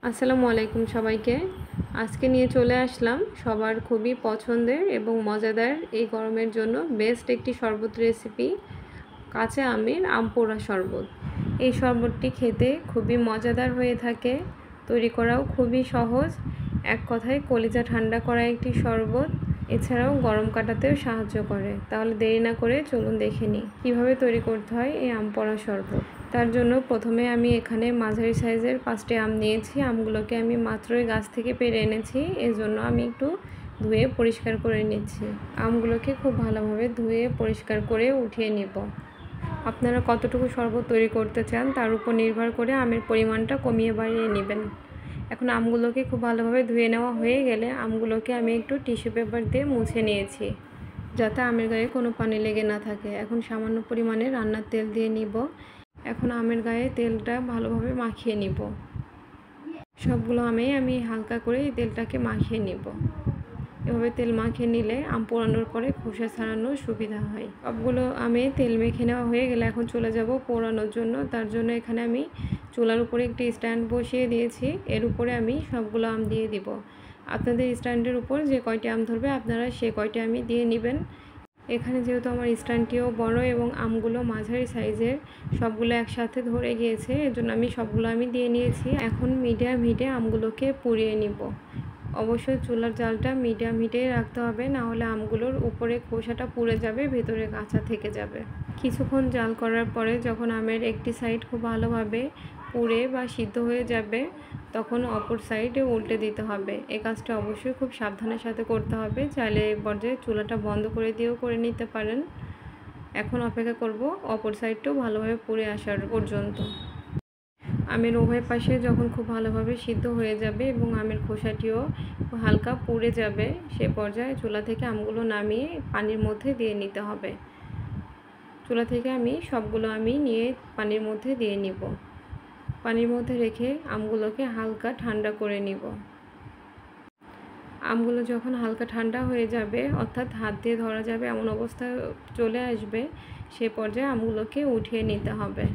আসসালামু আলাইকুম সবাইকে। আজকে নিয়ে চলে আসলাম সবার খুবই পছন্দের এবং মজাদার এই গরমের জন্য বেস্ট একটি শরবত রেসিপি, কাঁচা আমের আম পোড়া শরবত। এই শরবতটি খেতে খুবই মজাদার হয়ে থাকে, তৈরি করাও খুবই সহজ। এক কথায় কলিজা ঠান্ডা করা একটি শরবত, এছাড়াও গরম কাটাতেও সাহায্য করে। তাহলে দেরি না করে চলুন দেখে নিই কীভাবে তৈরি করতে হয় এই আম পোড়া শরবত। তার জন্য প্রথমে আমি এখানে মাঝারি সাইজের 5টি আম নিয়েছি। আমগুলোকে আমি মাত্রই গাছ থেকে পেড়ে এনেছি, এজন্য আমি একটু ধুয়ে পরিষ্কার করে নিচ্ছি। আমগুলোকে খুব ভালোভাবে ধুয়ে পরিষ্কার করে উঠিয়ে নিব। আপনারা কতটুকু শরবত তৈরি করতে চান তার উপর নির্ভর করে আমের পরিমাণটা কমিয়ে বাড়িয়ে নেবেন। এখন আমগুলোকে খুব ভালোভাবে ধুয়ে নেওয়া হয়ে গেলে আমগুলোকে আমি একটু টিস্যু পেপার দিয়ে মুছে নিয়েছি, যাতে আমের গায়ে কোনো পানি লেগে না থাকে। এখন সামান্য পরিমাণে রান্নার তেল দিয়ে নিব। এখন আমের গায়ে তেলটা ভালোভাবে মাখিয়ে নিব। সবগুলো আমি হালকা করে এই তেলটাকে মাখিয়ে নিব। এভাবে তেল মাখিয়ে নিলে আম পোড়ানোর পরে খোসা ছাড়ানোর সুবিধা হয়। সবগুলো আমে তেল মেখে নেওয়া হয়ে গেলে এখন চলে যাব পোড়ানোর জন্য। তার জন্য এখানে আমি চুলার উপরে একটি স্ট্যান্ড বসিয়ে দিয়েছি, এর উপরে আমি সবগুলো আম দিয়ে দিব। আপনাদের স্ট্যান্ডের উপর যে কয়টি আম ধরবে আপনারা সে কয়টি আমি দিয়ে নেবেন। এখানে যেহেতু আমার স্ট্যান্ডটিও বড় এবং আমগুলো মাঝারি সাইজের, সবগুলো একসাথে ধরে গিয়েছে, এজন্য আমি সবগুলো দিয়ে নিয়েছি। এখন মিডিয়াম হিটে আমগুলোকে পুড়িয়ে নিব। অবশ্যই চুলার জালটা মিডিয়াম হিটেই রাখতে হবে, না হলে আমগুলোর উপরে খোসাটা পুড়ে যাবে, ভেতরে কাঁচা থেকে যাবে। কিছুক্ষণ জাল করার পরে যখন আমের একটি সাইড খুব ভালোভাবে পুড়ে বা সিদ্ধ হয়ে যাবে, তখন অপর সাইডে উল্টে দিতে হবে। এই কাজটা অবশ্যই খুব সাবধানের সাথে করতে হবে। চাইলে এই পর্যায়ে চুলাটা বন্ধ করে দিয়েও করে নিতে পারেন। এখন অপেক্ষা করব অপর সাইডটাও ভালোভাবে পুড়ে আসার পর্যন্ত। আমের উভয় পাশে যখন খুব ভালোভাবে সিদ্ধ হয়ে যাবে এবং আমের খোসাটিও হালকা পুড়ে যাবে, সে পর্যায়ে চুলা থেকে আমগুলো নামিয়ে পানির মধ্যে দিয়ে নিতে হবে। চুলা থেকে আমি সবগুলো নিয়ে পানির মধ্যে দিয়ে নিব। পানির মধ্যে রেখে আমগুলোকে হালকা ঠান্ডা করে নিব। আমগুলো যখন হালকা ঠান্ডা হয়ে যাবে, অর্থাৎ হাত দিয়ে ধরা যাবে এমন অবস্থা চলে আসবে, সে পর্যায়ে আমগুলোকে উঠিয়ে নিতে হবে।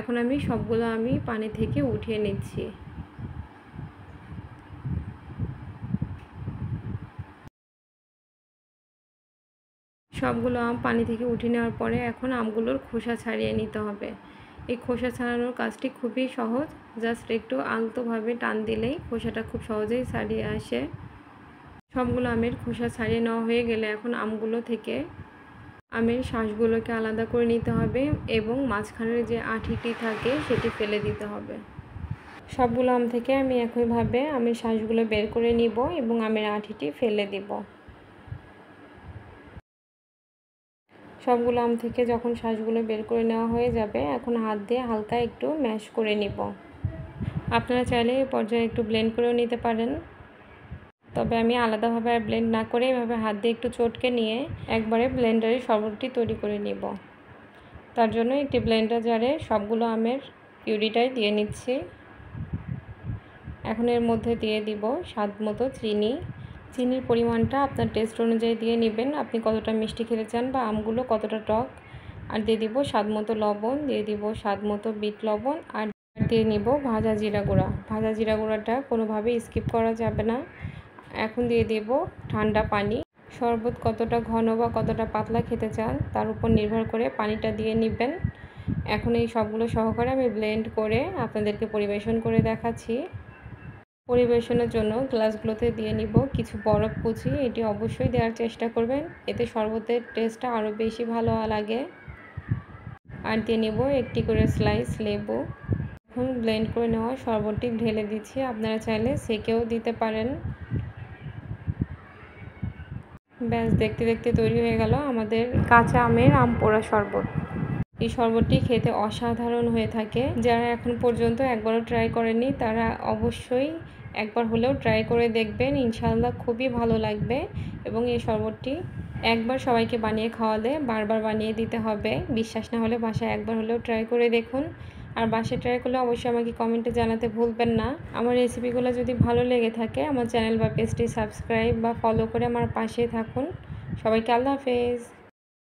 এখন আমি সবগুলো পানি থেকে উঠিয়ে নিচ্ছি। সবগুলো আম পানি থেকে উঠিয়ে নেওয়ার পরে এখন আমগুলোর খোসা ছাড়িয়ে নিতে হবে। এই খোসা ছাড়ানোর কাজটি খুবই সহজ, জাস্ট একটু আলতোভাবে টান দিলেই খোসাটা খুব সহজেই ছাড়িয়ে আসে। সবগুলো আমের খোসা ছাড়িয়ে নেওয়া হয়ে গেলে এখন আমগুলো থেকে আমের শাঁসগুলোকে আলাদা করে নিতে হবে এবং মাঝখানের যে আঁটিটি থাকে সেটি ফেলে দিতে হবে। সবগুলো আম থেকে আমি একইভাবে আমের শাঁসগুলো বের করে নিব এবং আমের আঁটিটি ফেলে দিব। সবগুলো আম থেকে যখন শাঁসগুলো বের করে নেওয়া হয়ে যাবে, এখন হাত দিয়ে হালকা একটু ম্যাশ করে নিব। আপনারা চাইলে এই পর্যায়ে একটু ব্লেন্ড করেও নিতে পারেন, তবে আমি আলাদাভাবে আর ব্লেন্ড না করে এভাবে হাত দিয়ে একটু চটকে নিয়ে একবারে ব্লেন্ডারে শরবতটি তৈরি করে নিব। তার জন্য একটি ব্লেন্ডার জারে সবগুলো আমের পিউরিটাই দিয়ে নিচ্ছি। এখন এর মধ্যে দিয়ে দিব স্বাদ মতো চিনি। চিনির পরিমাণটা আপনার টেস্ট অনুযায়ী দিয়ে নেবেন, আপনি কতটা মিষ্টি খেতে চান বা আমগুলো কতটা টক। আর দিয়ে দিব স্বাদ মতো লবণ, দিয়ে দিব স্বাদ মতো বিট লবণ, আর দিয়ে নিব ভাজা জিরা গুঁড়া। ভাজা জিরা গুঁড়াটা কোনোভাবেই স্কিপ করা যাবে না। এখন দিয়ে দেব ঠান্ডা পানি। শরবত কতটা ঘন বা কতটা পাতলা খেতে চান তার উপর নির্ভর করে পানিটা দিয়ে নেবেন। এখন এই সবগুলো সহকারে আমি ব্লেন্ড করে আপনাদেরকে পরিবেশন করে দেখাচ্ছি। পরিবেশনের জন্য গ্লাসগুলোতে দিয়ে নিব কিছু বরফ কুচি। এটি অবশ্যই দেওয়ার চেষ্টা করবেন, এতে শরবতের টেস্টটা আরও বেশি ভালো লাগে। আর দিয়ে নিব একটি করে স্লাইস লেবু। এখন ব্লেন্ড করে নেওয়া শরবতটি ঢেলে দিচ্ছি, আপনারা চাইলে সেকেও দিতে পারেন। ব্যাস, দেখতে দেখতে তৈরি হয়ে গেল আমাদের কাঁচা আমের আম পোড়া শরবত। এই শরবতটি খেতে অসাধারণ হয়ে থাকে। যারা এখন পর্যন্ত একবারও ট্রাই করেনি তারা অবশ্যই একবার হলেও ট্রাই করে দেখবেন, ইনশাআল্লাহ খুবই ভালো লাগবে। এবং এই শরবতটি একবার সবাইকে বানিয়ে খাওয়ালে বারবার বানিয়ে দিতে হবে। বিশ্বাস না হলে বাসায় একবার হলেও ট্রাই করে দেখুন। আর বাসায় ট্রাই করলে অবশ্যই আমাকে কমেন্টে জানাতে ভুলবেন না। আমার রেসিপিগুলো যদি ভালো লেগে থাকে আমার চ্যানেল বা পেজটি সাবস্ক্রাইব বা ফলো করে আমার পাশে থাকুন। সবাইকে আল্লাহ হাফেজ।